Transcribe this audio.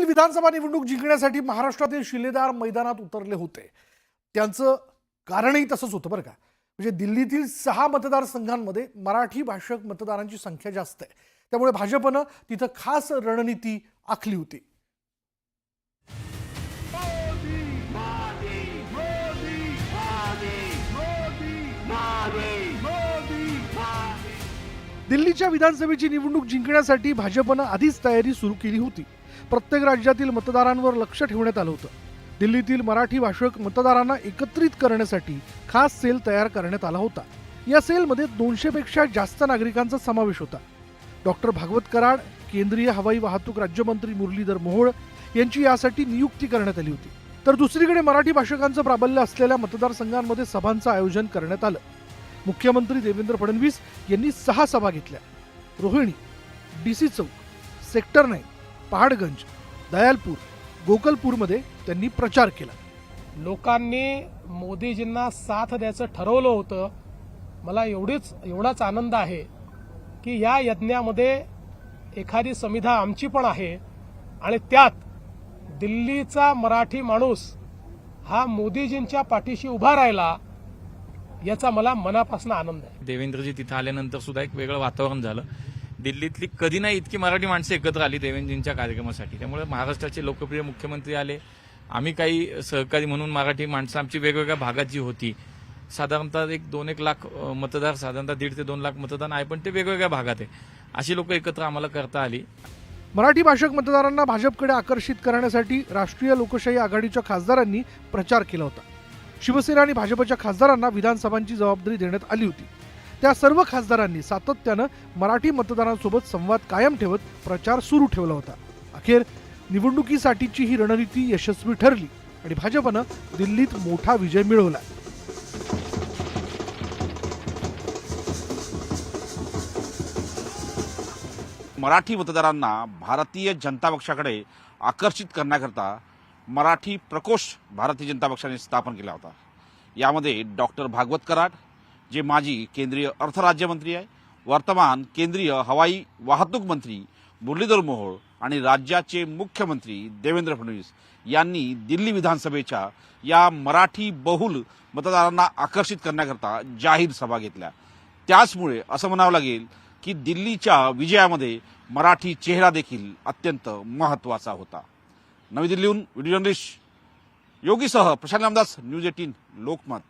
दिल्लीतील विधानसभा निवडणूक जिंकण्यासाठी महाराष्ट्रातील शिलेदार मैदानात उतरले होते. त्यांचं कारणही तसंच होतं बरं का. म्हणजे दिल्लीतील 6 मतदारसंघांमध्ये मराठी भाषक मतदारांची संख्या जास्त आहे. त्यामुळे भाजपनं तिथं खास रणनीती आखली होती. दिल्लीच्या विधानसभेची निवडणूक जिंकण्यासाठी भाजपनं आधीच तयारी सुरू केली होती. प्रत्येक राज्यातील मतदारांवर लक्ष ठेवण्यात आलं होतं. दिल्लीतील मराठी भाषक मतदारांना एकत्रित करण्यासाठी खास सेल तयार करण्यात आला होता. या सेलमध्ये 200 पेक्षा जास्त नागरिकांचा समावेश होता. डॉक्टर भागवत कराड, केंद्रीय हवाई वाहतूक राज्यमंत्री मुरलीधर मोहोळ यांची यासाठी नियुक्ती करण्यात आली होती. तर दुसरीकडे मराठी भाषकांचं प्राबल्य असलेल्या मतदारसंघांमध्ये सभांचं आयोजन करण्यात आलं. मुख्यमंत्री देवेंद्र फडणवीस यांनी 6 सभा घेतल्या. रोहिणी, DC चौक, सेक्टर 9, पहाडगंज, दयालपूर, गोकलपूरमध्ये त्यांनी प्रचार केला. लोकांनी मोदीजींना साथ द्यायचं ठरवलं होतं. मला एवढाच आनंद आहे की या यज्ञामध्ये एखादी समिधा आमची पण आहे आणि त्यात दिल्लीचा मराठी माणूस हा मोदीजींच्या पाठीशी उभा राहिला याचा मला मनापासून आनंद आहे. देवेंद्रजी तिथं आल्यानंतर सुद्धा एक वेगळं वातावरण झालं. दिल्लीतली कधी नाही इतकी मराठी माणसं एकत्र आली देवेंद्रजींच्या कार्यक्रमासाठी. त्यामुळे महाराष्ट्राचे लोकप्रिय मुख्यमंत्री आले. आम्ही काही सहकारी म्हणून मराठी माणसं आमची वेगवेगळ्या भागात जी होती, साधारणतः 2-1 लाख मतदार, साधारणतः 1.5 ते 2 लाख मतदान आहे, पण ते वेगवेगळ्या भागात आहे. अशी लोक एकत्र आम्हाला करता आली. मराठी भाषक मतदारांना भाजपकडे आकर्षित करण्यासाठी राष्ट्रीय लोकशाही आघाडीच्या खासदारांनी प्रचार केला होता. शिवसेना आणि भाजपच्या खासदारांना विधानसभांची जबाबदारी देण्यात आली होती. त्या सर्व खासदारांनी सातत्यानं मराठी मतदारांसोबत संवाद कायम ठेवत प्रचार सुरू ठेवला होता. अखेर निवडणुकीसाठीची ही रणनीती यशस्वी ठरली आणि भाजपनं दिल्लीत मोठा विजय मिळवला. मराठी मतदारांना भारतीय जनता पक्षाकडे आकर्षित करण्याकरता मराठी प्रकोष्ठ भारतीय जनता पक्षाने स्थापन केला होता. यामध्ये डॉक्टर भागवत कराड, जे माजी केंद्रीय अर्थ राज्यमंत्री आहे, वर्तमान केंद्रीय हवाई वाहतूक मंत्री मुरलीधर मोहोळ आणि राज्याचे मुख्यमंत्री देवेंद्र फडणवीस यांनी दिल्ली विधानसभेच्या या मराठी बहुल मतदारांना आकर्षित करण्याकरता जाहीर सभा घेतल्या. त्याचमुळे असं म्हणावं लागेल की दिल्लीच्या विजयामध्ये मराठी चेहरा देखील अत्यंत महत्त्वाचा होता. नवी दिल्लीहून व्हिडिओ जर्नलिस्ट योगीसह प्रशांत रामदास, न्यूज 18 लोकमत.